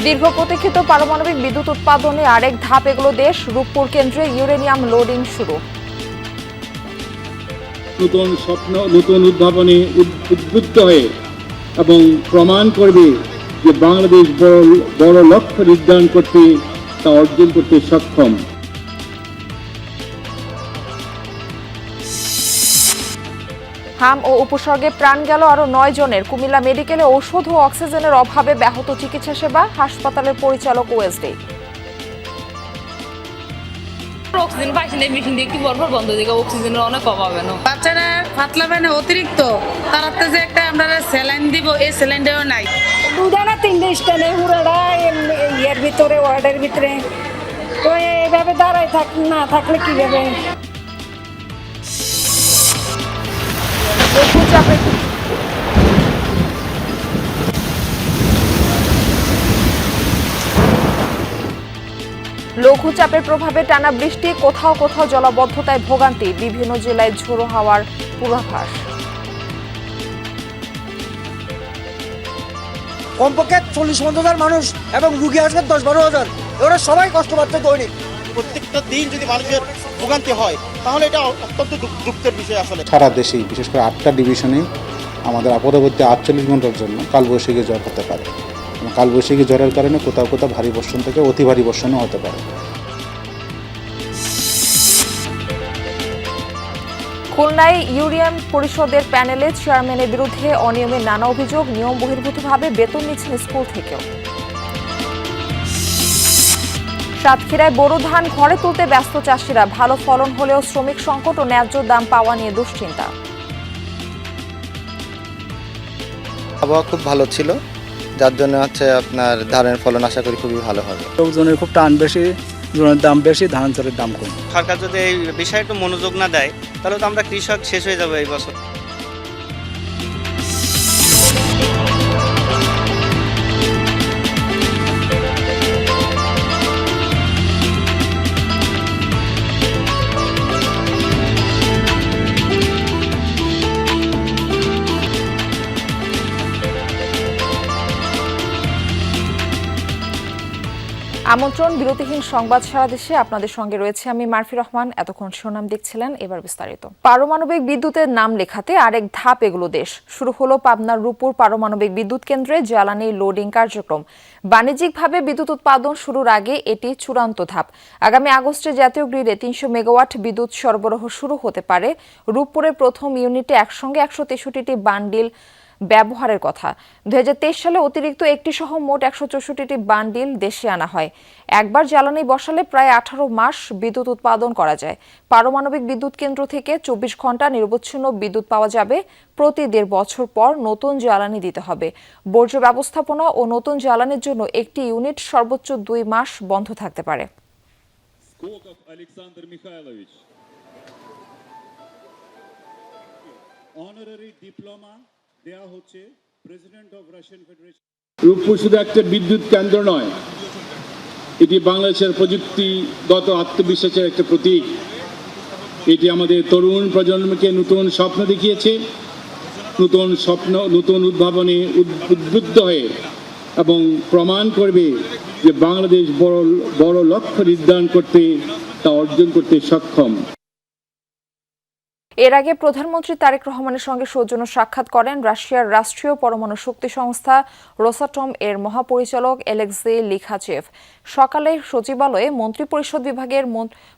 দীর্ঘ প্রতীক্ষিত পারমাণবিক বিদ্যুৎ উৎপাদনে আরেক ধাপ এগোলো দেশ। রূপপুর কেন্দ্রে ইউরেনিয়াম লোডিং শুরু। নতুন স্বপ্ন, নতুন উদ্ভাবনে উদ্বুদ্ধ হয়ে এবং প্রমাণ করবে যে বাংলাদেশ বড় লক্ষ্য নির্ধারণ করতে তা অর্জন করতে সক্ষম। হাম ও উপসর্গে প্রাণ গেল আরো 9 জনের। কুমিল্লা মেডিকেলে ঔষধ ও অক্সিজেনের অভাবে ব্যাহত চিকিৎসা সেবা। হাসপাতালের পরিচালক ওএসডি। অক্সিজেন পাইছেন এই মেশিন দিয়ে কি বরবার বন্ধ দিকে অক্সিজেনের অনেক অভাব হবে না। বাচ্চারা পাতলা পানি অতিরিক্ত তারাতে যে একটা আমরা স্যালাইন দিব এই স্যালাইনটাও নাই। দুটা না তিনটে স্ট্যান্ডে পুরোটা ইয়ের ভিতরে ওয়ার্ডের ভিতরে তো এইভাবে দাঁড়ায় না থাকলে কিভাবে। লঘুচাপের প্রভাবে টানা বৃষ্টি, কোথাও কোথাও জলাবদ্ধতায় ভোগান্তি। বিভিন্ন জেলায় ঝোড়ো হাওয়ার পূর্বাভাস। কমপক্ষে 40-50,000 মানুষ এবং রুগী আসবে 10-12,000। ওরা সবাই কষ্ট পাচ্ছে দৈনিক। প্রত্যেকটা দিন যদি মানুষের ভোগান্তি হয় তাহলে এটা অত্যন্ত দুঃখের বিষয়। আসলে সারা দেশেই বিশেষ করে 8টা ডিভিশনে আমাদের পরবর্তী 48 ঘন্টার জন্য কালবৈশাখী ঝড় হতে পারে। কালবৈশাখী ঝড়ের কারণে কোথাও কোথাও ভারী বর্ষণ থেকে অতি ভারী বর্ষণও হতে পারে। খুলনায় ইউরিয়াম পরিষদের প্যানেলে চেয়ারম্যানের বিরুদ্ধে অনিয়মের নানা অভিযোগ। নিয়ম বহির্ভূতভাবে বেতন নিচ্ছেন স্কুল থেকেও। সাতক্ষীরায় বোরো ধান ঘরে তুলতে ব্যস্ত চাষিরা। ভালো ফলন হলেও শ্রমিক সংকট ও ন্যায্য দাম পাওয়া নিয়ে দুশ্চিন্তা। আবহাওয়া খুব ভালো ছিল, যার জন্য আপনার ধানের ফলন আশা করি খুবই ভালো হবে। লোকজনের খুব টান বেশি, জনের দাম বেশি, ধান চালের দাম কম। সরকার যদি এই বিষয়ে একটু মনোযোগ না দেয় তাহলে তো আমরা কৃষক শেষ হয়ে যাবে এই বছর। আমন্ত্রণ, বিরতিহীন সংবাদ সারা দেশে। আপনাদের সঙ্গে রয়েছে আমি মারফি রহমান। এতক্ষণ শিরোনাম দেখছিলেন, এবার বিস্তারিত। পারমাণবিক বিদ্যুতের নাম লেখাতে আরেক ধাপ এগুলো দেশ। শুরু হলো পাবনার রূপপুর পারমাণবিক বিদ্যুৎ কেন্দ্রে জ্বালানি লোডিং কার্যক্রম। বাণিজ্যিকভাবে বিদ্যুৎ উৎপাদন শুরুর আগে এটি চূড়ান্ত ধাপ। আগামী আগস্টে জাতীয় গ্রিডে 300 মেগাওয়াট বিদ্যুৎ সরবরাহ শুরু হতে পারে। রূপপুরের প্রথম ইউনিটে একসঙ্গে 163টি বান্ডিল ব্যবহারের কথা। 2023 সালে অতিরিক্ত একটি সহ মোট 164টি বান্ডিল দেশে আনা হয়। একবার জ্বালানি বসালে প্রায় 18 মাস বিদ্যুৎ উৎপাদন করা যায়। পারমাণবিক বিদ্যুৎ কেন্দ্র থেকে 24 ঘন্টা নিরবচ্ছিন্ন বিদ্যুৎ পাওয়া যাবে। প্রতি 1.5 বছর পর নতুন জ্বালানি দিতে হবে। বর্জ্য ব্যবস্থাপনা ও নতুন জ্বালানির জন্য একটি ইউনিট সর্বোচ্চ 2 মাস বন্ধ থাকতে পারে। রূপপুর শুধু একটা বিদ্যুৎ কেন্দ্র নয়, এটি বাংলাদেশের প্রযুক্তিগত আত্মবিশ্বাসের একটা প্রতীক। এটি আমাদের তরুণ প্রজন্মকে নতুন স্বপ্ন দেখিয়েছে। নতুন স্বপ্ন, নতুন উদ্ভাবনে উদ্বুদ্ধ হয়ে এবং প্রমাণ করবে যে বাংলাদেশ বড় লক্ষ্য নির্ধারণ করতে তা অর্জন করতে সক্ষম। এর আগে প্রধানমন্ত্রী তারেক রহমানের সঙ্গে সৌজন্য সাক্ষাৎ করেন রাশিয়ার রাষ্ট্রীয় পরমাণু শক্তি সংস্থা রোসাটম এর মহাপরিচালক এলেক্সি লিখাচেভ। সকালে সচিবালয়ে মন্ত্রিপরিষদ বিভাগের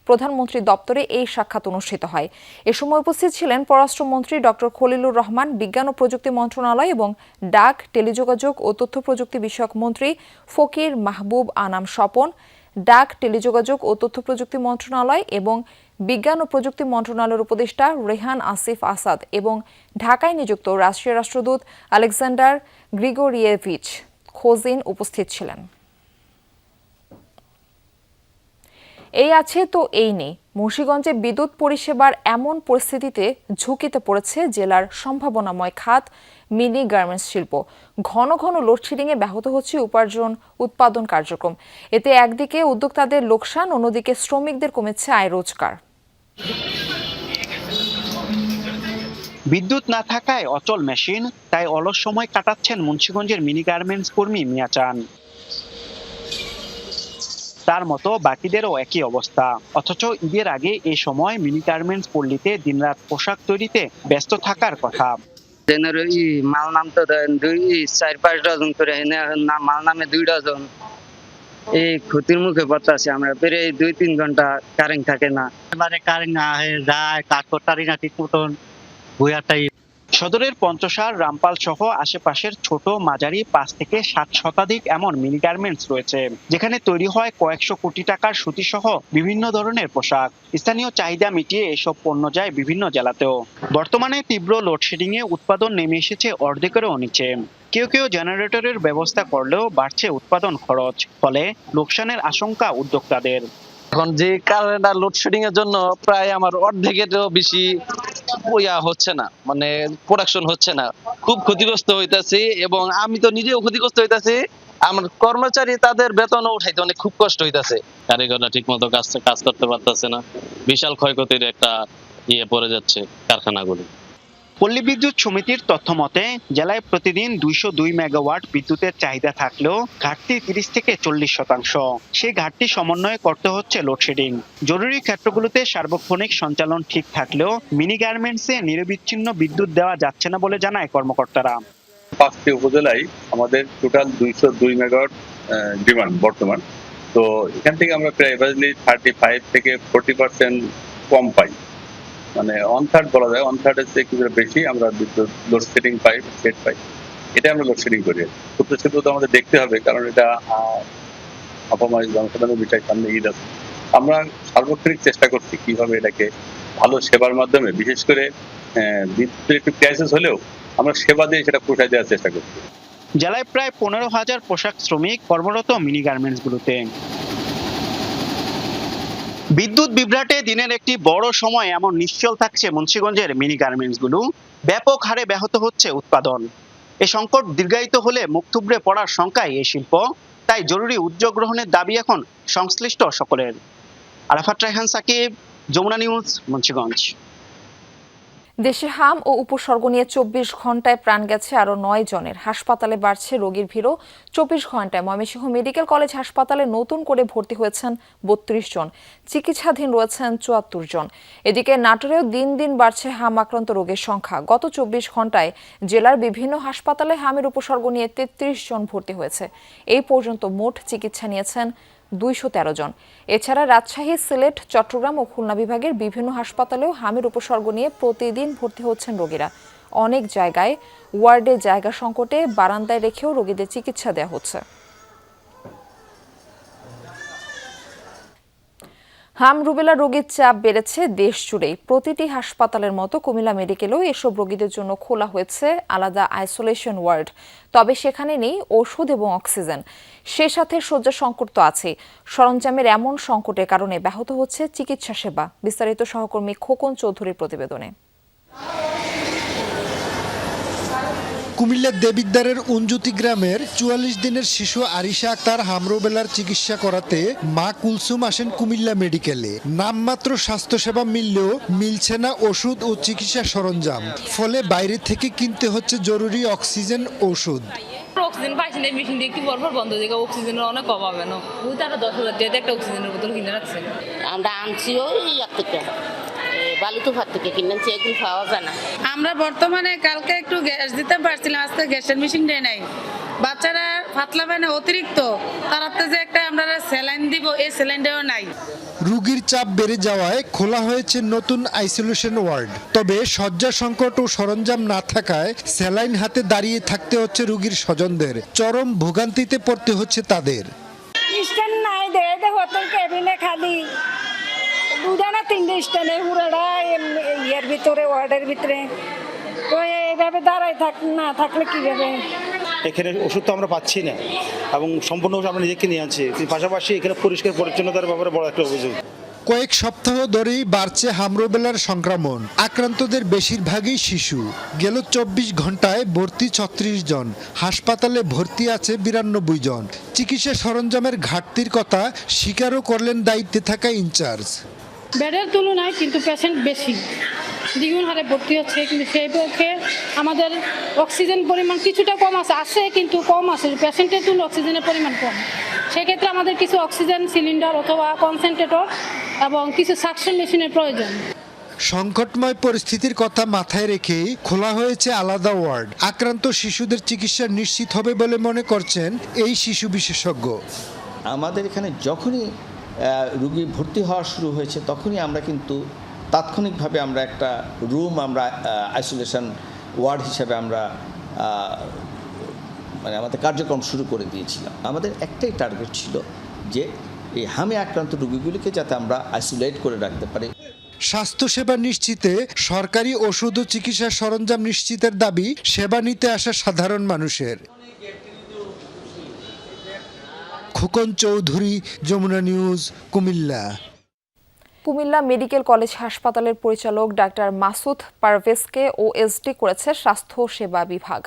প্রধানমন্ত্রী দপ্তরে এই সাক্ষাৎ অনুষ্ঠিত হয়। এ সময় উপস্থিত ছিলেন পররাষ্ট্রমন্ত্রী ডক্টর খলিলুর রহমান, বিজ্ঞান ও প্রযুক্তি মন্ত্রণালয় এবং ডাক, টেলিযোগাযোগ ও তথ্য প্রযুক্তি বিষয়ক মন্ত্রী ফকির মাহবুব আনাম স্বপন, ডাক, টেলিযোগাযোগ ও তথ্য প্রযুক্তি মন্ত্রণালয় এবং বিজ্ঞান ও প্রযুক্তি মন্ত্রণালয়ের উপদেষ্টা রেহান আসিফ আসাদ এবং ঢাকায় নিযুক্ত রাশিয়ার রাষ্ট্রদূত আলেকজান্ডার গ্রিগোরিয়েভিচ খোজিন উপস্থিত ছিলেন। এই আছে তো এই নেই। মুন্সিগঞ্জে বিদ্যুৎ পরিষেবার এমন পরিস্থিতিতে ঝুঁকিতে পড়েছে জেলার সম্ভাবনাময় খাত মিনি গার্মেন্টস শিল্প। ঘন ঘন লোডশেডিংয়ে ব্যাহত হচ্ছে উৎপাদন কার্যক্রম। এতে একদিকে উদ্যোক্তাদের লোকসান, অন্যদিকে শ্রমিকদের কমেছে আয় রোজগার। বিদ্যুৎ না থাকায় অচল মেশিন, তাই অলস সময় কাটাচ্ছেন মুন্সিগঞ্জের মিনি গার্মেন্টস কর্মী মিয়া চান। তার মতো বাকিদেরও একই অবস্থা। অথচ ঈদের আগে এই সময় মিনি গার্মেন্টস পল্লীতে দিনরাত পোশাক তৈরিতে ব্যস্ত থাকার কথা। মাল নামতো 4-5 ডজন করে, মাল নামে 2 ডজন। এই ক্ষতির মুখে পড়তেছে আমরা, প্রায় 2-3 ঘন্টা কারেন্ট থাকে না, মানে কারেন্ট না যায়, কাজ করতে না ঠিক মতন বইয়াটাই। সদরের পঞ্চসার, রামপাল সহ আশেপাশের ছোট মাঝারি 5 থেকে 7 শতাধিক এমন মিনি গার্মেন্টস রয়েছে, যেখানে তৈরি হয় কয়েকশো কোটি টাকার সুতি সহ বিভিন্ন ধরনের পোশাক। স্থানীয় চাহিদা মিটিয়ে এসব পণ্য যায় বিভিন্ন জেলাতেও। বর্তমানে তীব্র লোডশেডিং এ উৎপাদন নেমে এসেছে অর্ধেকেরও নিচে। কেউ কেউ জেনারেটরের ব্যবস্থা করলেও বাড়ছে উৎপাদন খরচ, ফলে লোকসানের আশঙ্কা উদ্যোক্তাদের। এখন যে কারেন্ট আর লোডশেডিং এর জন্য প্রায় আমার অর্ধেকেরও বেশি হচ্ছে না, মানে প্রোডাকশন হচ্ছে না, খুব ক্ষতিগ্রস্ত হইতাছি এবং আমি তো নিজেও ক্ষতিগ্রস্ত হইতাছি। আমার কর্মচারী তাদের বেতনও উঠাইতে অনেক খুব কষ্ট হইতাছে। কারিগররা ঠিক মতো কাজ করতে পারতেছে না, বিশাল ক্ষয়ক্ষতির একটা পড়ে যাচ্ছে কারখানাগুলো। পল্লী বিদ্যুৎ সমিতির তথ্য মতে জেলায় প্রতিদিন 202 মেগাওয়াট বিদ্যুতের চাহিদা থাকলেও ঘাটতি 30 থেকে 40%। সেই ঘাটতি সমন্বয় করতে হচ্ছে লোডশেডিং। জরুরি ক্ষেত্রগুলোতে সার্বক্ষণিক সঞ্চালন ঠিক থাকলেও মিনি গার্মেন্টসে নিরবিচ্ছিন্ন বিদ্যুৎ দেওয়া যাচ্ছে না বলে জানায় কর্মকর্তারা। 5টি উপজেলায় আমাদের টোটাল 202 মেগাওয়াট ডিমান্ড বর্তমান। তো এখান থেকে আমরা প্রায় এভারেজলি 35 থেকে 40% কম পাই, মানে 1/3 বলা যায়, 1/3 এর চেয়ে কিছু বেশি আমরা বিদ্যুৎ লোডশেডিং পাই, সেট পাই। এটা আমরা লোডশেডিং করি। সূত্র তো আমাদের দেখতে হবে, কারণ এটা অপমাইজ জনসাধারণের বিষয়, সামনে ঈদ আছে। আমরা সার্বক্ষণিক চেষ্টা করছি কিভাবে এটাকে ভালো সেবার মাধ্যমে, বিশেষ করে বিদ্যুতের একটু ক্রাইসিস হলেও আমরা সেবা দিয়ে সেটা পোষায় দেওয়ার চেষ্টা করছি। জেলায় প্রায় 15,000 পোশাক শ্রমিক কর্মরত মিনি গার্মেন্টস গুলোতে। বিদ্যুৎ বিভ্রাটে দিনের একটি বড় সময় এমন নিশ্চল থাকছে মুন্সিগঞ্জের মিনি গার্মেন্টস গুলো। ব্যাপক হারে ব্যাহত হচ্ছে উৎপাদন। এই সংকট দীর্ঘায়িত হলে মুখ থুবড়ে পড়ার শঙ্কায় এই শিল্প, তাই জরুরি উদ্যোগ গ্রহণের দাবি এখন সংশ্লিষ্ট সকলের। আরাফাত রায়হান সাকিব, যমুনা নিউজ, মুন্সিগঞ্জ। দেশে হাম ও উপসর্গ নিয়ে 24 ঘন্টায় প্রাণ গেছে আরও 9 জনের। হাসপাতালে বাড়ছে রোগীর ভিড়ও। 24 ঘন্টায় ময়মনসিংহ মেডিকেল কলেজ হাসপাতালে নতুন করে ভর্তি হয়েছেন 32 জন, চিকিৎসাধীন রয়েছেন 74 জন। এদিকে নাটোরেও দিন দিন বাড়ছে হাম আক্রান্ত রোগীর সংখ্যা। গত 24 ঘন্টায় জেলার বিভিন্ন হাসপাতালে হামের উপসর্গ নিয়ে 33 জন ভর্তি হয়েছে। এই পর্যন্ত মোট চিকিৎসা নিয়েছেন 213 জন। এছাড়া রাজশাহী, সিলেট, চট্টগ্রাম ও খুলনা বিভাগের বিভিন্ন হাসপাতালেও হামের উপসর্গ নিয়ে প্রতিদিন ভর্তি হচ্ছেন রোগীরা। অনেক জায়গায় ওয়ার্ডে জায়গা সংকটে বারান্দায় রেখেও রোগীদের চিকিৎসা দেওয়া হচ্ছে। হাম রুবেলা রোগীর চাপ বেড়েছে দেশ জুড়েই। প্রতিটি হাসপাতালের মতো কুমিল্লা মেডিকেলেও এসব রোগীদের জন্য খোলা হয়েছে আলাদা আইসোলেশন ওয়ার্ড। তবে সেখানে নেই ওষুধ এবং অক্সিজেন। সে সাথে শয্যা সংকট তো আছে। সরঞ্জামের এমন সংকটের কারণে ব্যাহত হচ্ছে চিকিৎসা সেবা। বিস্তারিত সহকর্মী খোকন চৌধুরীর প্রতিবেদনে। কুমিল্লার দেবিদ্বারের উনজুতি গ্রামের 44 দিনের শিশু আরিশা আক্তার হামরুবেলার চিকিৎসা করাতে মা কুলসুম আসেন কুমিল্লা মেডিকেলে। নামমাত্র স্বাস্থ্যসেবা মিললেও মিলছে না ওষুধ ও চিকিৎসা সরঞ্জাম, ফলে বাইরে থেকে কিনতে হচ্ছে জরুরি অক্সিজেন ওষুধ। অক্সিজেন পাইছি না, মেশিন দিয়ে কি বরফর বন্ধ দিকে অক্সিজেনের অনেক অভাব। ওই তারা 10,000 দিয়ে একটা অক্সিজেনের বোতল কিনে রাখছে। আমরা আনছি ওই থেকে বালুতুফার থেকে কিনেছি, এগুলো পাওয়া যায় না। আমরা বর্তমানে কালকে একটু গ্যাস দিতে পারছিলাম, আজকে গ্যাসের মেশিন দেয় নাই। বাচ্চারা পাতলা পায় না অতিরিক্ত, তারাতে যে একটা আমরা স্যালাইন দিব, এই স্যালাইনটাও নাই। রোগীর চাপ বেড়ে যাওয়ায় খোলা হয়েছে নতুন আইসোলেশন ওয়ার্ড। তবে শয্যা সংকট ও সরঞ্জাম না থাকায় স্যালাইন হাতে দাঁড়িয়ে থাকতে হচ্ছে রোগীর স্বজনদের। চরম ভোগান্তিতে পড়তে হচ্ছে তাদের। স্ট্যান্ড নাই, দে হোটেল কেবিনে খালি 2 না 3 স্ট্যান্ডে হুড়াটা ইয়ের ভিতরে, ওয়ার্ডের ভিতরে। তো এইভাবে দাঁড়ায় না থাকলে কিভাবে? এখানে ওষুধ তো আমরা পাচ্ছি না, এবং সম্পূর্ণ ওষুধ আমরা নিজেকে নিয়ে আনছি। পাশাপাশি এখানে পরিষ্কার পরিচ্ছন্নতার ব্যাপারে বড় একটা অভিযোগ। কয়েক সপ্তাহ ধরেই বাড়ছে হামরুবেলার সংক্রমণ। আক্রান্তদের বেশিরভাগই শিশু। গেল 24 ঘন্টায় ভর্তি 36 জন, হাসপাতালে ভর্তি আছে 92 জন। চিকিৎসা সরঞ্জামের ঘাটতির কথা স্বীকারও করলেন দায়িত্বে থাকা ইনচার্জ। বেডের তুলনায় কিন্তু পেশেন্ট বেশি, দ্বিগুণ হারে ভর্তি হচ্ছে, কিন্তু সেই পক্ষে আমাদের অক্সিজেন পরিমাণ কিছুটা কম আছে, কিন্তু কম আছে। পেশেন্টের তুলনায় অক্সিজেনের পরিমাণ কম। সেক্ষেত্রে আমাদের কিছু অক্সিজেন সিলিন্ডার অথবা কনসেন্ট্রেটর এবং কিছু সাকশন মেশিনের প্রয়োজন। সংকটময় পরিস্থিতির কথা মাথায় রেখেই খোলা হয়েছে আলাদা ওয়ার্ড। আক্রান্ত শিশুদের চিকিৎসা নিশ্চিত হবে বলে মনে করছেন এই শিশু বিশেষজ্ঞ। আমাদের এখানে যখনই রোগী ভর্তি হওয়া শুরু হয়েছে তখনই আমরা কিন্তু তাৎক্ষণিকভাবে আমরা একটা রুম আমরা আইসোলেশন ওয়ার্ড হিসেবে আমরা মানে আমাদের কার্যক্রম শুরু করে দিয়েছিলাম। আমাদের একটাই টার্গেট ছিল যে এই হামে আক্রান্ত রোগীগুলিকে যাতে আমরা আইসোলেট করে রাখতে পারি। স্বাস্থ্যসেবা নিশ্চিতে সরকারি ওষুধ ও চিকিৎসা সরঞ্জাম নিশ্চিতের দাবি সেবা নিতে আসা সাধারণ মানুষের। Khokon Chowdhury, Jamuna news, Comilla. Comilla medical college হাসপাতালের পরিচালক ডাক্তার মাসুদ পারভেজকে ওএসডি করেছে স্বাস্থ্য সেবা বিভাগ।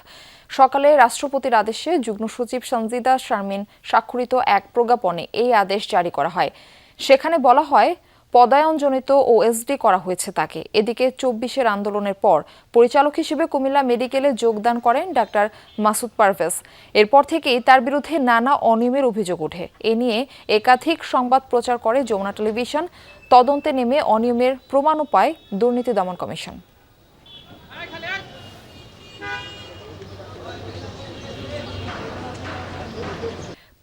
সকালে রাষ্ট্রপতির আদেশে যুগ্ম সচিব সঞ্জিদা শারমিন স্বাক্ষরিত এক প্রজ্ঞাপনে এই আদেশ জারি করা হয়। সেখানে বলা হয় পদায়নজনিত ওএসডি করা হয়েছে তাকে। এদিকে ২৪-এর আন্দোলনের পর পরিচালক হিসেবে কুমিল্লা মেডিকেলে যোগদান করেন ডাক্তার মাসুদ পারভেজ। এরপর থেকেই তার বিরুদ্ধে নানা অনিয়মের অভিযোগ ওঠে। এ নিয়ে একাধিক সংবাদ প্রচার করে যমুনা টেলিভিশন। তদন্তে নেমে অনিয়মের প্রমাণও পায় দুর্নীতি দমন কমিশন।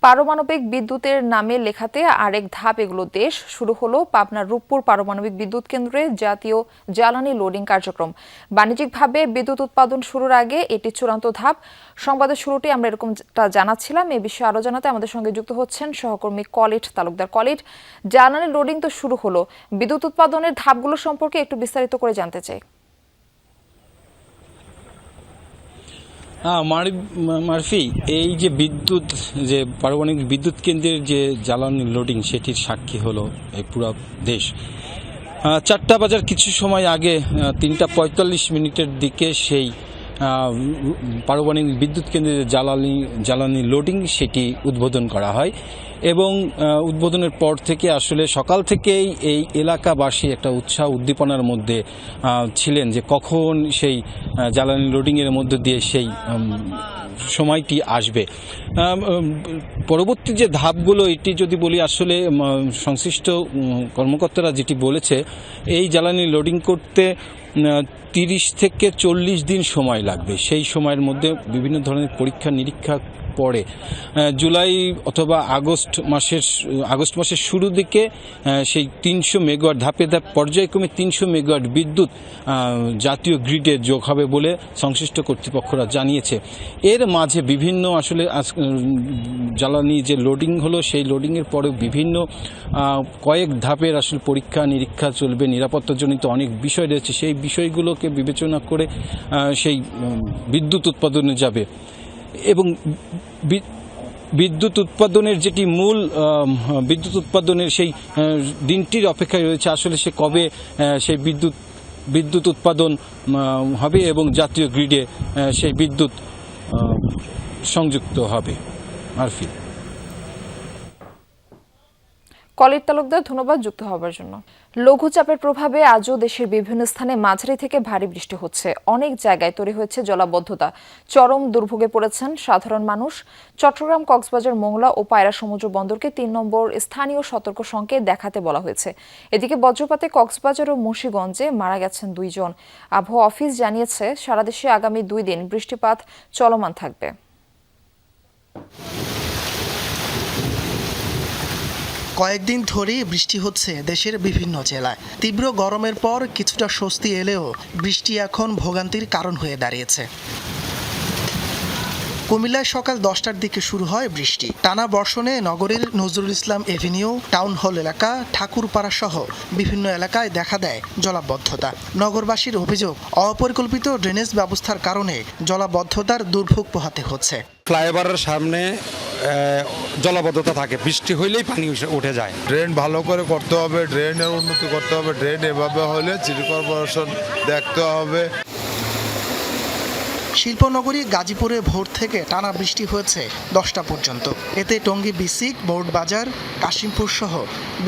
পারমাণবিক বিদ্যুতের নামে লেখাতে আরেক ধাপ এগুলো দেশ। শুরু হলো পাবনার রূপপুর পারমাণবিক বিদ্যুৎ কেন্দ্রে জাতীয় জ্বালানি লোডিং কার্যক্রম। বাণিজ্যিকভাবে বিদ্যুৎ উৎপাদন শুরুর আগে এটি চূড়ান্ত ধাপ। সংবাদের শুরুতে আমরা এরকমটা জানাচ্ছিলাম। এ বিষয়ে আরো জানাতে আমাদের সঙ্গে যুক্ত হচ্ছেন সহকর্মী কলিট তালুকদার। কলিট, জ্বালানি লোডিং তো শুরু হলো, বিদ্যুৎ উৎপাদনের ধাপগুলো সম্পর্কে একটু বিস্তারিত করে জানতে চাই। মারফি, এই যে বিদ্যুৎ, যে পারমাণবিক বিদ্যুৎ কেন্দ্রের যে জ্বালানি লোডিং, সেটির সাক্ষী হলো এই পুরো দেশ। ৪টা বাজার কিছু সময় আগে ৩:৪৫ দিকে সেই পারমাণবিক বিদ্যুৎ কেন্দ্রের জ্বালানি লোডিং সেটি উদ্বোধন করা হয় এবং উদ্বোধনের পর থেকে আসলে সকাল থেকেই এই এলাকাবাসী একটা উৎসাহ উদ্দীপনার মধ্যে ছিলেন যে কখন সেই জ্বালানি লোডিংয়ের মধ্য দিয়ে সেই সময়টি আসবে। পরবর্তী যে ধাপগুলো, এটি যদি বলি, আসলে সংশ্লিষ্ট কর্মকর্তারা যেটি বলেছে, এই জ্বালানি লোডিং করতে ৩০ থেকে ৪০ দিন সময় লাগবে। সেই সময়ের মধ্যে বিভিন্ন ধরনের পরীক্ষা নিরীক্ষা পরে জুলাই অথবা আগস্ট মাসের শুরুর দিকে সেই ৩০০ মেগাওয়াট ধাপে পর্যায়ক্রমে ৩০০ মেগাওয়াট বিদ্যুৎ জাতীয় গ্রিডে যোগ হবে বলে সংশ্লিষ্ট কর্তৃপক্ষরা জানিয়েছে। এর মাঝে বিভিন্ন আসলে জ্বালানি যে লোডিং হলো, সেই লোডিংয়ের পরে বিভিন্ন কয়েক ধাপের আসলে পরীক্ষা নিরীক্ষা চলবে। নিরাপত্তাজনিত অনেক বিষয় রয়েছে, সেই বিষয়গুলোকে বিবেচনা করে সেই বিদ্যুৎ উৎপাদনে যাবে এবং বিদ্যুৎ উৎপাদনের যেটি মূল বিদ্যুৎ উৎপাদনের সেই দিনটির অপেক্ষায় রয়েছে আসলে সে কবে সেই বিদ্যুৎ উৎপাদন হবে এবং জাতীয় গ্রিডে সেই বিদ্যুৎ সংযুক্ত হবে। মারফি। কলিট তালুকদার, ধন্যবাদ যুক্ত হবার জন্য। লঘুচাপের প্রভাবে আজও দেশের বিভিন্ন স্থানে মাঝারি থেকে ভারী বৃষ্টি হচ্ছে। অনেক জায়গায় তৈরি হয়েছে জলাবদ্ধতা। চরম দুর্ভোগে পড়েছেন সাধারণ মানুষ। চট্টগ্রাম, কক্সবাজার, মোংলা ও পায়রা সমুদ্র বন্দরকে ৩ নম্বর স্থানীয় সতর্ক সংকেত দেখাতে বলা হয়েছে। এদিকে বজ্রপাতে কক্সবাজার ও মুন্সিগঞ্জে মারা গেছেন ২ জন। আবহাওয়া অফিস জানিয়েছে সারা দেশে আগামী ২ দিন বৃষ্টিপাত চলমান থাকবে। কয়েকদিন ধরেই বৃষ্টি হচ্ছে দেশের বিভিন্ন জেলায়। তীব্র গরমের পর কিছুটা স্বস্তি এলেও বৃষ্টি এখন ভোগান্তির কারণ হয়ে দাঁড়িয়েছে। কুমিল্লায় সকাল 10টার দিকে শুরু হয় বৃষ্টি। টানা বর্ষণে নগরীর Nazrul Islam Avenue, town hall এলাকা, ঠাকুরপাড়া সহ বিভিন্ন এলাকায় দেখা দেয় জলাবদ্ধতা। নগরবাসীর অভিযোগ, অপরিকল্পিত ড্রেনেজ ব্যবস্থার কারণে জলাবদ্ধতার দুর্ভোগ পোহাতে হচ্ছে। ফ্লাইওভারের সামনে জলাবদ্ধতা থাকে, বৃষ্টি হইলেই পানি উঠে যায়। ড্রেন ভালো করে করতে হবে, ড্রেনের উন্নতি করতে হবে। ড্রেন এভাবে হলে সিটি কর্পোরেশন দেখতে হবে। শিল্পনগরী গাজীপুরে ভোর থেকে টানা বৃষ্টি হয়েছে 10টা পর্যন্ত। এতে টঙ্গী বিসিক, বোর্ড বাজার, কাশিমপুর সহ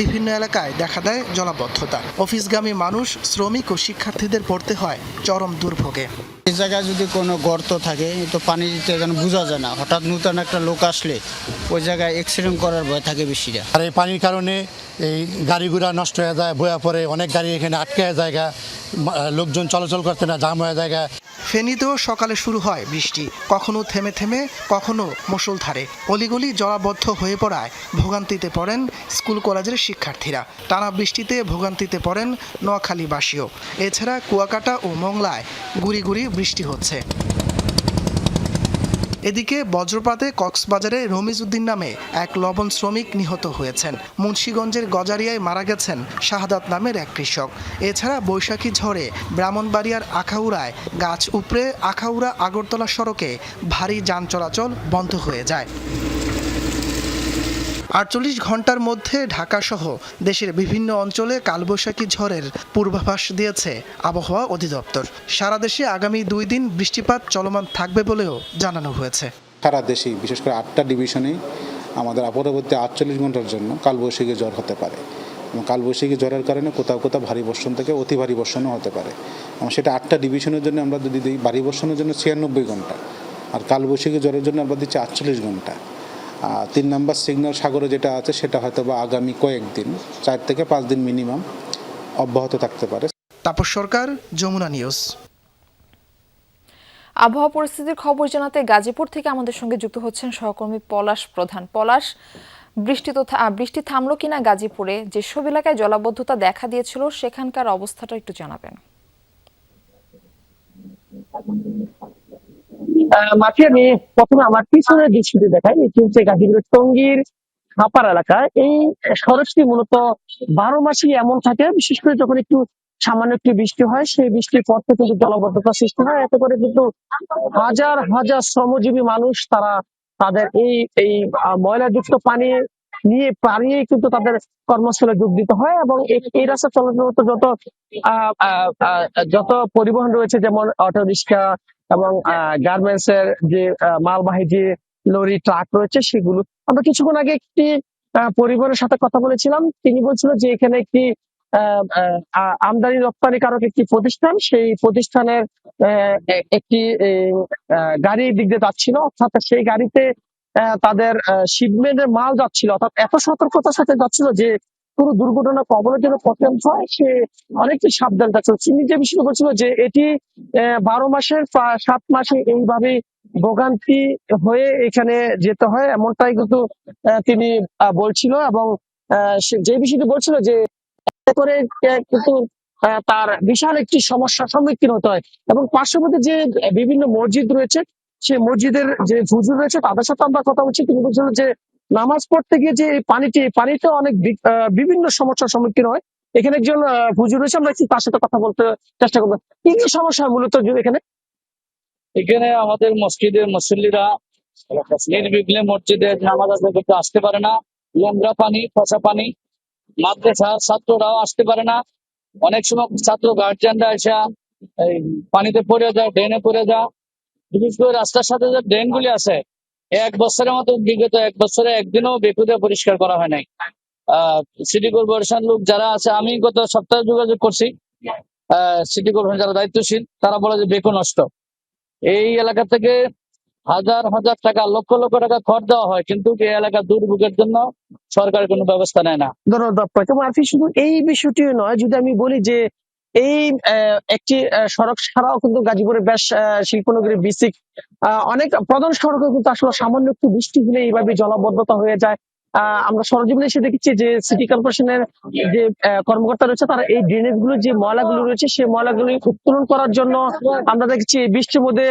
বিভিন্ন এলাকায় দেখা দেয় জলাবদ্ধতা। অফিসগামী মানুষ, শ্রমিক ও শিক্ষার্থীদের পড়তে হয় চরম দুর্ভোগে। এই জায়গায় যদি কোনো গর্ত থাকে তো পানি দিতে যেন বোঝা যায় না, হঠাৎ নূতন একটা লোক আসলে ওই জায়গায় অ্যাক্সিডেন্ট করার ভয় থাকে বেশিটা। আর এই পানির কারণে এই গাড়ি ঘোড়া নষ্ট হয়ে যায়, বয়া পড়ে, অনেক গাড়ি এখানে আটকে জায়গা, লোকজন চলাচল করতে না, জাম হয়ে জায়গা। ফেনীতেও সকালে শুরু হয় বৃষ্টি, কখনো থেমে থেমে, কখনো মুষলধারে। অলিগলি জলাবদ্ধ হয়ে পড়ায় ভোগান্তিতে পড়েন স্কুল কলেজের শিক্ষার্থীরা। টানা বৃষ্টিতে ভোগান্তিতে পড়েন নোয়াখালীবাসীও। এছাড়া কুয়াকাটা ও মংলায় গুড়ি গুড়ি বৃষ্টি হচ্ছে। এদিকে বজ্রপাতে কক্সবাজারে রমিজ উদ্দিন নামে এক লবণ শ্রমিক নিহত হয়েছেন। মুন্সিগঞ্জের গজারিয়ায় মারা গেছেন শাহাদাত নামের এক কৃষক। এছাড়া বৈশাখী ঝড়ে ব্রাহ্মণবাড়িয়ার আখাউড়ায় গাছ উপড়ে আখাউড়া আগরতলা সড়কে ভারী যান চলাচল বন্ধ হয়ে যায়। 48 ঘন্টার মধ্যে ঢাকাসহ দেশের বিভিন্ন অঞ্চলে কালবৈশাখী ঝড়ের পূর্বাভাস দিয়েছে আবহাওয়া অধিদপ্তর। সারা দেশে আগামী 2 দিন বৃষ্টিপাত চলমান থাকবে বলেও জানানো হয়েছে। সারা দেশেই বিশেষ করে 8টা ডিভিশনেই আমাদের পরবর্তী 48 ঘন্টার জন্য কালবৈশাখী ঝড় হতে পারে এবং কালবৈশাখী ঝড়ের কারণে কোথাও কোথাও ভারী বর্ষণ থেকে অতি ভারী বর্ষণও হতে পারে। এবং সেটা 8টা ডিভিশনের জন্য আমরা যদি দিই, ভারী বর্ষণের জন্য 96 ঘন্টা আর কালবৈশাখী ঝড়ের জন্য আমরা দিচ্ছি 48 ঘন্টা। 3 নম্বর সিগন্যাল সাগরে যেটা আছে সেটা হয়তো বা আগামী কয়েকদিন 4 থেকে 5 দিন মিনিমাম অব্যাহত থাকতে পারে। তাপস সরকার, যমুনা নিউজ। আবহাওয়া পরিস্থিতির খবর জানাতে গাজীপুর থেকে আমাদের সঙ্গে যুক্ত হচ্ছেন সহকর্মী পলাশ প্রধান। পলাশ, বৃষ্টি থামলো কিনা গাজীপুরে? যেসব এলাকায় জলাবদ্ধতা দেখা দিয়েছিল সেখানকার অবস্থাটা একটু জানাবেন। মাঠে আমি প্রথমে আমার পিছনের দৃশ্যটি দেখাই। এটি হচ্ছে গাজীপুরের টঙ্গীর হাপার এলাকা। এই সড়কটি মূলত 12 মাসই এমন থাকে, বিশেষ করে যখন একটু সামান্য একটু বৃষ্টি হয়, সেই বৃষ্টির পর থেকে কিন্তু জলাবদ্ধতা সৃষ্টি হয়। এতে করে কিন্তু হাজার হাজার শ্রমজীবী মানুষ তারা তাদের এই ময়লাযুক্ত পানি নিয়ে পানিয়ে কিন্তু তাদের কর্মস্থলে যোগ দিতে হয়। এবং এই রাস্তা চলাচল যত পরিবহন রয়েছে, যেমন অটো রিক্সা এবং গার্মেন্টস এর যে মালবাহী যে লরি ট্রাক রয়েছে সেগুলো। আমরা কিছুক্ষণ আগে একটি পরিবহনের সাথে কথা বলেছিলাম, তিনি বলছিল যে এখানে একটি আমদানি রপ্তানিকারক একটি প্রতিষ্ঠান, সেই প্রতিষ্ঠানের একটি গাড়ি দিক দিয়ে যাচ্ছিল, অর্থাৎ সেই গাড়িতে তাদের শিপমেন্টের মাল যাচ্ছিল, অর্থাৎ এত সতর্কতার সাথে যাচ্ছিল যে কোনো দুর্ঘটনা কবলের জন্য পতন হয় সে অনেকটি সাবধান থাকছিল। তিনি যে বিষয়টা বলছিল যে এটি 12 মাসের 7 মাসে এইভাবে ভোগান্তি হয়ে এখানে যেতে হয়, এমনটাই কিন্তু তিনি বলছিল। এবং যে বিষয়টি বলছিল যে করে কিন্তু তার বিশাল একটি সমস্যার সম্মুখীন হতে হয়। এবং পার্শ্ববর্তী যে বিভিন্ন মসজিদ রয়েছে, সেই মসজিদের যে হুজুর রয়েছে তাদের সাথে আমরা কথা বলছি। তিনি বলছিলেন যে নামাজ পড়তে গিয়ে যে পানিতে অনেক বিভিন্ন সমস্যার সম্মুখীন হয়। এখানে একজন হুজুর রয়েছে, আমরা তার সাথে কথা বলতে চেষ্টা করবো। কি কি সমস্যা মূলত এখানে? এখানে আমাদের মসজিদের মুসল্লিরা নির্বিঘ্নে মসজিদে নামাজ আদায় করতে আসতে পারে না। নোংরা পানি, পচা পানি, মাদ্রাসার ছাত্ররাও আসতে পারে না। অনেক সময় ছাত্র গার্জিয়ানরা এসে পানিতে পড়ে যায়, ড্রেনে পড়ে যায়। বিশেষ করে রাস্তার সাথে যে ড্রেন গুলি আছে, 1 বছরের মতো বিগত 1 বছরে একদিনও বেকুদে পরিষ্কার করা হয় নাই। সিটি কর্পোরেশন লোক যারা আছে, আমি গত সপ্তাহে যোগাযোগ করছি, সিটি কর্পোরেশন যারা দায়িত্বশীল তারা বলে যে বেকু নষ্ট। এই এলাকা থেকে হাজার হাজার টাকা, লক্ষ লক্ষ টাকা খরচ দেওয়া হয়, কিন্তু এই এলাকা দুর্ভোগের জন্য সরকার কোনো ব্যবস্থা নেয় না। ধন্যবাদ। শুধু এই বিষয়টি নয়, যদি আমি বলি যে এই একটি সড়ক ছাড়াও কিন্তু গাজীপুরের বেশ শিল্পনগরী বিসিক অনেক প্রধান সড়কে কিন্তু আসলে সামান্য একটু বৃষ্টি হলে এইভাবে জলাবদ্ধতা হয়ে যায়। আমরা সরজমিনে এসে দেখেছি যে সিটি কর্পোরেশনের যে কর্মকর্তা রয়েছে তারা এই ড্রেনেজ গুলো যে ময়লাগুলো রয়েছে সেই ময়লাগুলি উত্তোলন করার জন্য আমরা দেখছি বৃষ্টির মধ্যে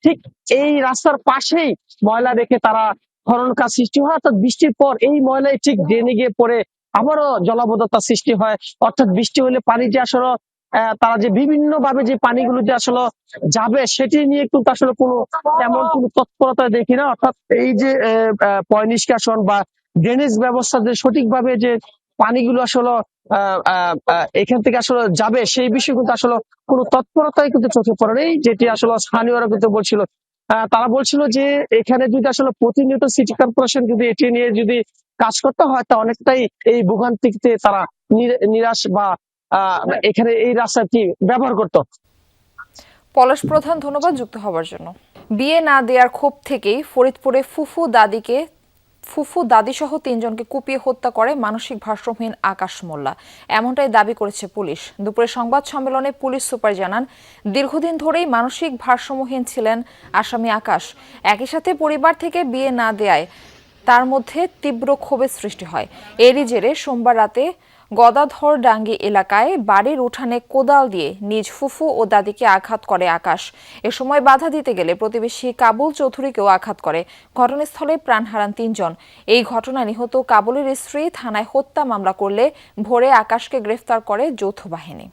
ঠিক এই রাস্তার পাশেই ময়লা রেখে তারা খনন কাজ সৃষ্টি হয়। অর্থাৎ বৃষ্টির পর এই ময়লায় ঠিক ড্রেনে গিয়ে পড়ে আবারও জলাবদ্ধতা সৃষ্টি হয়। অর্থাৎ বৃষ্টি হলে পানি যে আসলে তারা যে বিভিন্ন ভাবে যে পানিগুলো যে আসলে যাবে সেটি নিয়ে কিন্তু আসলে কোনো তেমন কোনো তৎপরতা দেখি না। অর্থাৎ এই যে পয় নিষ্কাশন বা ড্রেনেজ ব্যবস্থা যে সঠিকভাবে যে পানিগুলো আসলে এখান থেকে আসলে যাবে সেই বিষয়ে কিন্তু আসলে কোনো তৎপরতাই কিন্তু চোখে পড়ে নেই, যেটি আসলে স্থানীয়রা কিন্তু বলছিল। তারা বলছিল যে এখানে যদি আসলে প্রতিনিয়ত সিটি কর্পোরেশন যদি এটি নিয়ে যদি কাজ করতে হয় তা অনেকটাই এই ভোগান্তিতে তারা নিরাশ বা এখানে এই রাস্তাটি ব্যবহার করতো। পলাশ প্রধান, ধন্যবাদ যুক্ত হওয়ার জন্য। বিয়ে না দেওয়ার ক্ষোভ থেকেই ফরিদপুরে ফুফু দাদি সহ 3 জনকে কুপিয়ে হত্যা করে মানসিক ভারসাম্যহীন আকাশ মোল্লা, এমনটাই দাবি করেছে পুলিশ। দুপুরে সংবাদ সম্মেলনে পুলিশ সুপার জানান, দীর্ঘদিন ধরেই মানসিক ভারসাম্যহীন ছিলেন আসামি আকাশ। একই সাথে পরিবার থেকে বিয়ে না দেয়ায় তার মধ্যে তীব্র ক্ষোভের সৃষ্টি হয়। এরই জেরে সোমবার রাতে গদাধরডাঙ্গি এলাকায় বাড়ির উঠানে কোদাল দিয়ে নিজ ফুফু ও দাদিকে আঘাত করে আকাশ। এ সময় বাধা দিতে গেলে প্রতিবেশী কাবুল চৌধুরীকেও আঘাত করে। ঘটনাস্থলে প্রাণ হারান 3 জন। এই ঘটনায় নিহত কাবুলের স্ত্রী থানায় হত্যা মামলা করলে ভোরে আকাশকে গ্রেফতার করে যৌথ বাহিনী।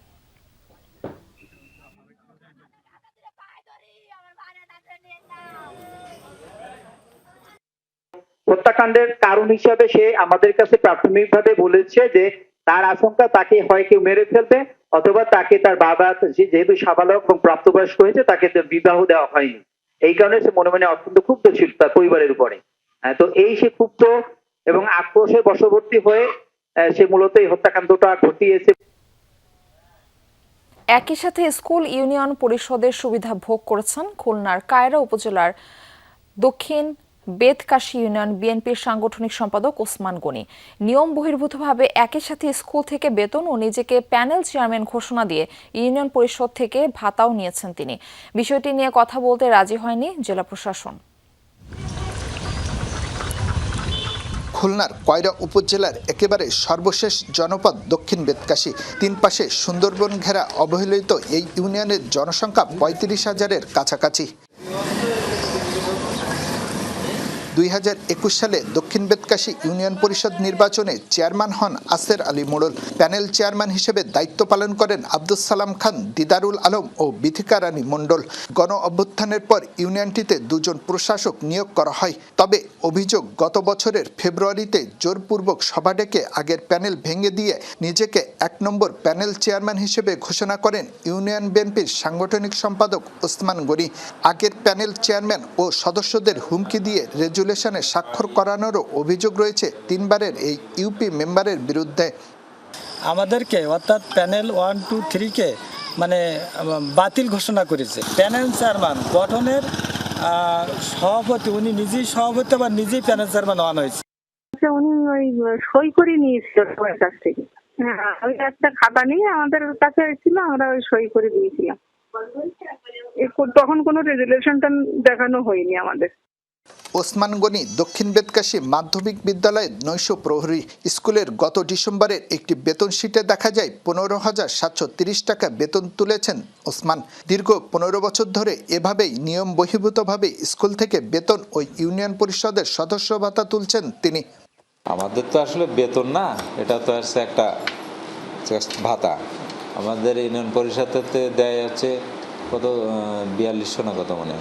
হত্যাকাণ্ডের কারণ হিসাবে সে আমাদের কাছে প্রাথমিকভাবে বলেছে যে তার আশঙ্কা তাকে হয় কেউ মেরে ফেলবে, অথবা তাকে তার বাবা যেহেতু সাবালক এবং প্রাপ্তবয়স্ক হয়েছে তাকে বিবাহ দেওয়া হয়নি, এই কারণে সে মনে মনে অত্যন্ত ক্ষুব্ধ ছিল তার পরিবারের উপরে। তো এই সে ক্ষুব্ধ এবং আক্রোশের বশবর্তী হয়ে সে মূলত এই হত্যাকাণ্ডটা ঘটিয়েছে। একই সাথে স্কুল ইউনিয়ন পরিষদের সুবিধা ভোগ করেছেন খুলনার কায়রা উপজেলার দক্ষিণ বেতকাশী ইউনিয়ন বিএনপির সাংগঠনিক সম্পাদক ওসমান গনি। নিয়ম বহির্ভূতভাবে একই সাথে স্কুল থেকে বেতন ও নিজেকে প্যানেল চেয়ারম্যান ঘোষণা দিয়ে ইউনিয়ন পরিষদ থেকে ভাতাও নিয়েছেন তিনি। বিষয়টি নিয়ে কথা বলতে রাজি হয়নি জেলা প্রশাসন। খুলনার কয়রা উপজেলার একেবারে সর্বশেষ জনপদ দক্ষিণ বেতকাশী। 3 পাশে সুন্দরবন ঘেরা অবহেলিত এই ইউনিয়নের জনসংখ্যা 35,000-এর কাছাকাছি। 2021 সালে দক্ষিণ বেতকাশী ইউনিয়ন পরিষদ নির্বাচনে চেয়ারম্যান হন আসের আলী মোড়ল। প্যানেল চেয়ারম্যান হিসেবে দায়িত্ব পালন করেন আব্দুস সালাম খান, দিদারুল আলম ও বিথিকা রানী মণ্ডল। গণ অভ্যুত্থানের পর ইউনিয়নটিতে 2 জন প্রশাসক নিয়োগ করা হয়। তবে অভিযোগ, গত বছরের ফেব্রুয়ারিতে জোরপূর্বক সভা ডেকে আগের প্যানেল ভেঙে দিয়ে নিজেকে 1 নম্বর প্যানেল চেয়ারম্যান হিসেবে ঘোষণা করেন ইউনিয়ন বিএনপির সাংগঠনিক সম্পাদক ওসমান গনি। আগের প্যানেল চেয়ারম্যান ও সদস্যদের হুমকি দিয়ে রেজুলেশনে স্বাক্ষর করানোরও অভিযোগ রয়েছে 3 বারের এই ইউপি মেম্বারের বিরুদ্ধে। আমাদেরকে অর্থাৎ প্যানেল 1, 2, 3-কে মানে বাতিল ঘোষণা করেছে। প্যানেল চেয়ারম্যান গঠনের সভাপতি উনি নিজেই সভাপতি আবার নিজেই প্যানেল চেয়ারম্যান হওয়া হয়েছে। উনি ওই সই করে নিয়েছিল সবার কাছ থেকে। হ্যাঁ, ওই একটা খাতা নিয়ে আমাদের কাছে এসেছিল, আমরা ওই সই করে দিয়েছিলাম। তখন কোনো রেজুলেশনটা দেখানো হয়নি আমাদের। ওসমান গনি দক্ষিণ বেতকাশী মাধ্যমিক বিদ্যালয়ের নৈশ প্রহরী। স্কুলের গত ডিসেম্বরের একটি বেতন শিটে দেখা যায় 15,730 টাকা বেতন তুলেছেন ওসমান। দীর্ঘ 15 বছর ধরে এভাবেই নিয়ম বহির্ভূতভাবে স্কুল থেকে বেতন ও ইউনিয়ন পরিষদের সদস্য ভাতা তুলছেন তিনি। আমাদের তো আসলে বেতন না, এটা তো আসছে একটা ভাতা। আমাদের ইউনিয়ন পরিষদে দেয় হচ্ছে কত 4200 না কত, মানে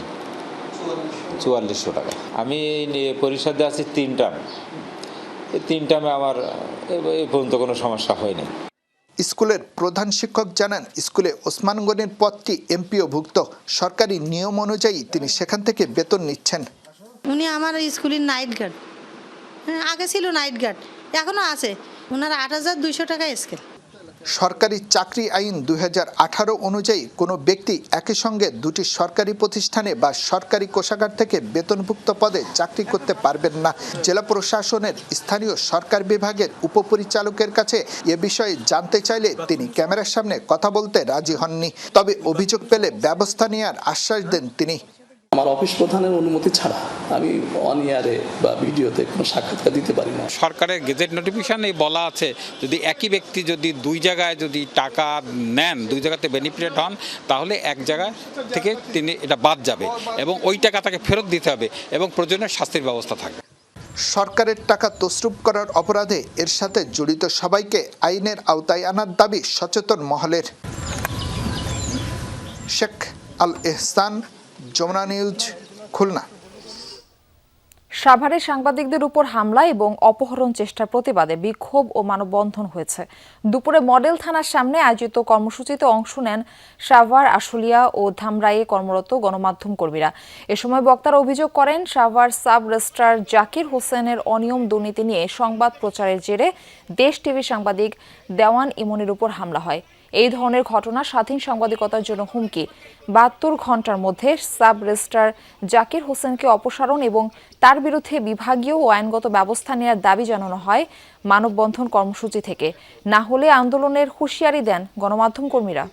4400 টাকা। আমি এই পরিষদে আছি 3 টার্ম। এই 3 টার্মে আমার এই পর্যন্ত কোনো সমস্যা হয়নি। স্কুলের প্রধান শিক্ষক জানান, স্কুলে ওসমান গনির পদটি এমপিওভুক্ত। সরকারি নিয়ম অনুযায়ী তিনি সেখান থেকে বেতন নিচ্ছেন। উনি আমার স্কুলের নাইট গার্ড। আগে ছিল নাইট গার্ড, এখনো আছে। ওনার 8200 টাকা স্কেল। সরকারি চাকরি আইন 2018 অনুযায়ী কোনো ব্যক্তি একই সঙ্গে 2টি সরকারি প্রতিষ্ঠানে বা সরকারি কোষাগার থেকে বেতনভুক্ত পদে চাকরি করতে পারবেন না। জেলা প্রশাসনের স্থানীয় সরকার বিভাগের উপপরিচালকের কাছে এ বিষয়ে জানতে চাইলে তিনি ক্যামেরার সামনে কথা বলতে রাজি হননি। তবে অভিযোগ পেলে ব্যবস্থা নেওয়ার আশ্বাস দেন তিনি। আমার অফিস প্রধানের অনুমতি ছাড়া আমি অন ইয়ারে বা ভিডিওতে কোনো সাক্ষাৎকার দিতে পারি না। সরকারের গেজেট নোটিফিকেশনে বলা আছে, যদি একই ব্যক্তি যদি 2 জায়গায় যদি টাকা নেন, 2 জায়গাতে বেনিফিটেড হন, তাহলে এক জায়গা থেকে তিনি এটা বাদ যাবে এবং ওই টাকা তাকে ফেরত দিতে হবে এবং প্রয়োজনীয় শাস্তির ব্যবস্থা থাকবে। সরকারের টাকা তছরুপ করার অপরাধে এর সাথে জড়িত সবাইকে আইনের আওতায় আনার দাবি সচেতন মহলের। শেখ আল এহসান, যমুনা নিউজ, খুলনা। সাভারে সাংবাদিকদের উপর হামলা এবং অপহরণ চেষ্টার প্রতিবাদে বিক্ষোভ ও মানববন্ধন হয়েছে। দুপুরে মডেল থানার সামনে আয়োজিত কর্মসূচিতে অংশ নেন সাভার, আশুলিয়া ও ধামরাইয়ে কর্মরত গণমাধ্যম কর্মীরা। এ সময় বক্তারা অভিযোগ করেন, সাভার সাব রেজিস্ট্রার জাকির হোসেনের অনিয়ম দুর্নীতি নিয়ে সংবাদ প্রচারের জেরে দেশ টিভি সাংবাদিক দেওয়ান ইমনের উপর হামলা হয়। এই ধরনের ঘটনা স্বাধীন সাংবাদিকতার জন্য হুমকি। ৭২ ঘন্টার মধ্যে সাব রেজিস্ট্রার জাকির হোসেনকে অপসারণ এবং তার বিরুদ্ধে বিভাগীয় ও আইনগত ব্যবস্থা নেওয়ার দাবি জানানো হয় মানববন্ধন কর্মসূচি থেকে। না হলে আন্দোলনের হুঁশিয়ারি দেন গণমাধ্যম কর্মীরা।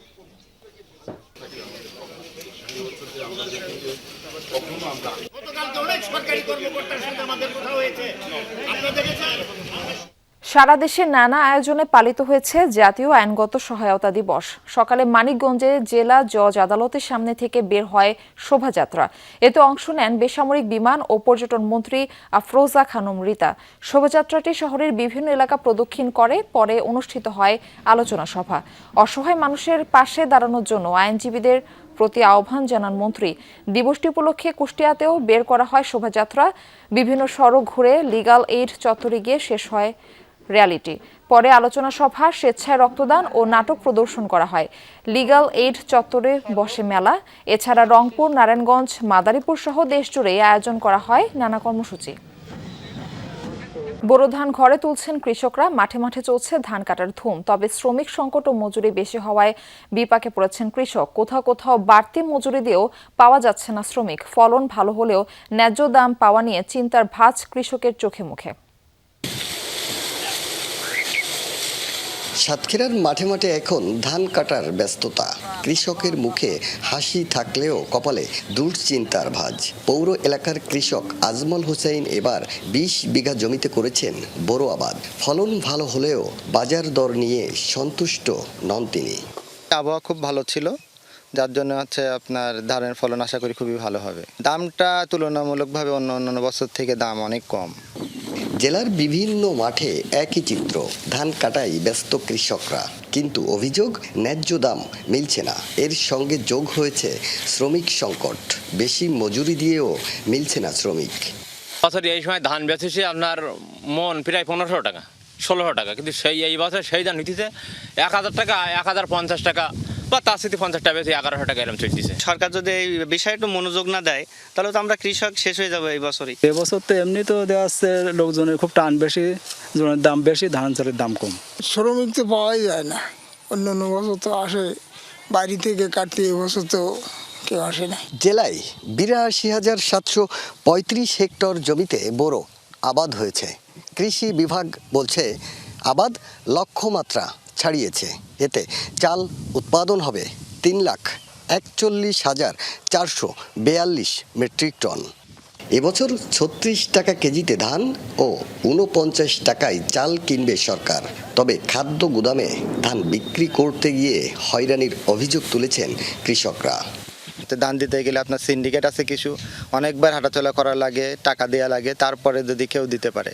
সারা দেশে নানা আয়োজনে পালিত হয়েছে জাতীয় আইনগত সহায়তা দিবস। সকালে মানিকগঞ্জে জেলা জজ আদালতের সামনে থেকে বের হয় শোভাযাত্রা। এতে অংশ নেন বেসামরিক বিমান ও পর্যটন মন্ত্রী আফরোজা খানম রিতা। শোভাযাত্রাটি শহরের বিভিন্ন এলাকা প্রদক্ষিণ করে, পরে অনুষ্ঠিত হয় আলোচনা সভা। অসহায় মানুষের পাশে দাঁড়ানোর জন্য আইনজীবীদের প্রতি আহ্বান জানান মন্ত্রী। দিবসটি উপলক্ষে কুষ্টিয়াতেও বের করা হয় শোভাযাত্রা। বিভিন্ন সড়ক ঘুরে লিগ্যাল এইড চত্বরে গিয়ে শেষ হয় র্যালিটি। পরে আলোচনা সভা, স্বেচ্ছায় রক্তদান ও নাটক প্রদর্শন করা হয়। লিগ্যাল এইড চত্বরে বসে মেলা। এছাড়া রংপুর, নারায়ণগঞ্জ, মাদারীপুর সহ দেশজুড়ে আয়োজন করা হয় নানা কর্মসূচি। বোরো ধান ঘরে তুলছেন কৃষকরা, মাঠে মাঠে চলছে ধান কাটার ধুম। তবে শ্রমিক সংকট ও মজুরি বেশি হওয়ায় বিপাকে পড়েছেন কৃষক। কোথাও কোথাও বাড়তি মজুরি দিয়েও পাওয়া যাচ্ছে না শ্রমিক। ফলন ভালো হলেও ন্যায্য দাম পাওয়া নিয়ে চিন্তার ভাঁজ কৃষকের চোখে মুখে। সাতক্ষীরার মাঠে মাঠে এখন ধান কাটার ব্যস্ততা। কৃষকের মুখে হাসি থাকলেও কপালে দুশ্চিন্তার ভাঁজ। পৌর এলাকার কৃষক আজমল হোসেন এবার ২০ বিঘা জমিতে করেছেন বোরো আবাদ। ফলন ভালো হলেও বাজার দর নিয়ে সন্তুষ্ট নন তিনি। আবহাওয়া খুব ভালো ছিল, যার জন্য আপনার ধানের ফলন আশা করি খুবই ভালো হবে। দামটা তুলনামূলকভাবে অন্য বছর থেকে দাম অনেক কম। জেলার বিভিন্ন মাঠে একই চিত্র, ধান কাটাই ব্যস্ত কৃষকরা, কিন্তু অভিযোগ ন্যায্য দাম মিলছে না। এর সঙ্গে যোগ হয়েছে শ্রমিক সংকট, বেশি মজুরি দিয়েও মিলছে না শ্রমিক। বছর এই সময় ধান বেচেছে আপনার মন প্রায় ১৫০০ টাকা, ১৬০০ টাকা, কিন্তু এই বছর সেই ধান নিতেছে ১,০০০ টাকা, ১,০৫০ টাকা বা তার সাথে ৫০ টাকা বেশি ১১০০ টাকা এরকম চলতেছে। সরকার যদি এই বিষয়ে একটু মনোযোগ না দেয় তাহলে তো আমরা কৃষক শেষ হয়ে যাবো এই বছরই। এবছর তো এমনি তো দেওয়া যাচ্ছে লোকজনের খুব টান বেশি, জনের দাম বেশি, ধান চালের দাম কম। শ্রমিক তো পাওয়াই যায় না। অন্যান্য বছর তো আসে বাড়ি থেকে কাটতে, এবছর তো কেউ আসে না। জেলায় ৮২,৭৩৫ হেক্টর জমিতে বোরো আবাদ হয়েছে। কৃষি বিভাগ বলছে আবাদ লক্ষ্যমাত্রা ছাড়িয়েছে। এতে চাল উৎপাদন হবে ৩,৪১,৪৪২ মেট্রিক টন। এবছর ৩৬ টাকা কেজিতে ধান ও ৪৯ টাকায় চাল কিনবে সরকার। তবে খাদ্য গুদামে ধান বিক্রি করতে গিয়ে হয়রানির অভিযোগ তুলেছেন কৃষকরা। ধান দিতে গেলে আপনার সিন্ডিকেট আছে কিছু, অনেকবার হাঁটাচলা করা লাগে, টাকা দেওয়া লাগে, তারপরে যদি কেউ দিতে পারে।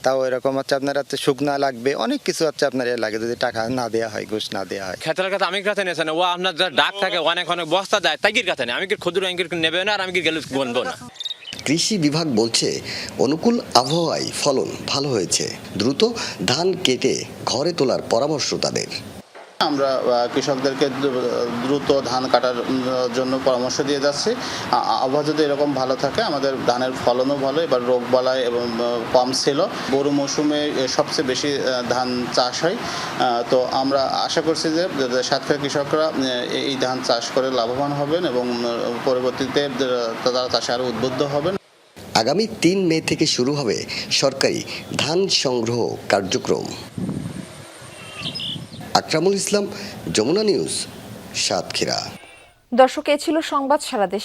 তাও এরকম আপনার শুকনা লাগবে, অনেক কিছু আপনার লাগে যদি টাকা না দেওয়া হয়, ঘুষ না দেওয়া হয়। ক্ষেতের কাছে আমি কাছে নেছে না, ও আপনার যা ডাক থাকে অনেক বস্তা দেয় তাই কাছে নেই, আমি কি ক্ষুদ্র নেবে না, আর আমি কি গেলে বলবো না। কৃষি বিভাগ বলছে অনুকূল আবহাওয়ায় ফলন ভালো হয়েছে। দ্রুত ধান কেটে ঘরে তোলার পরামর্শ তাদের। আমরা কৃষকদেরকে দ্রুত ধান কাটার জন্য পরামর্শ দিয়ে যাচ্ছি। আবহাওয়া যদি এরকম ভালো থাকে আমাদের ধানের ফলনও ভালো। এবার রোগ বালাই এবং কম ছিল। বোরো মৌসুমে সবচেয়ে বেশি ধান চাষ হয়। তো আমরা আশা করছি যে সাতক্ষীরা কৃষকরা এই ধান চাষ করে লাভবান হবেন এবং পরবর্তীতে তারা চাষে আরও উদ্বুদ্ধ হবেন। আগামী ৩ মে থেকে শুরু হবে সরকারি ধান সংগ্রহ কার্যক্রম। আকরামুল ইসলাম, যমুনা নিউজ, সাতক্ষীরা। দর্শক, এ ছিল সংবাদ সারা দেশ।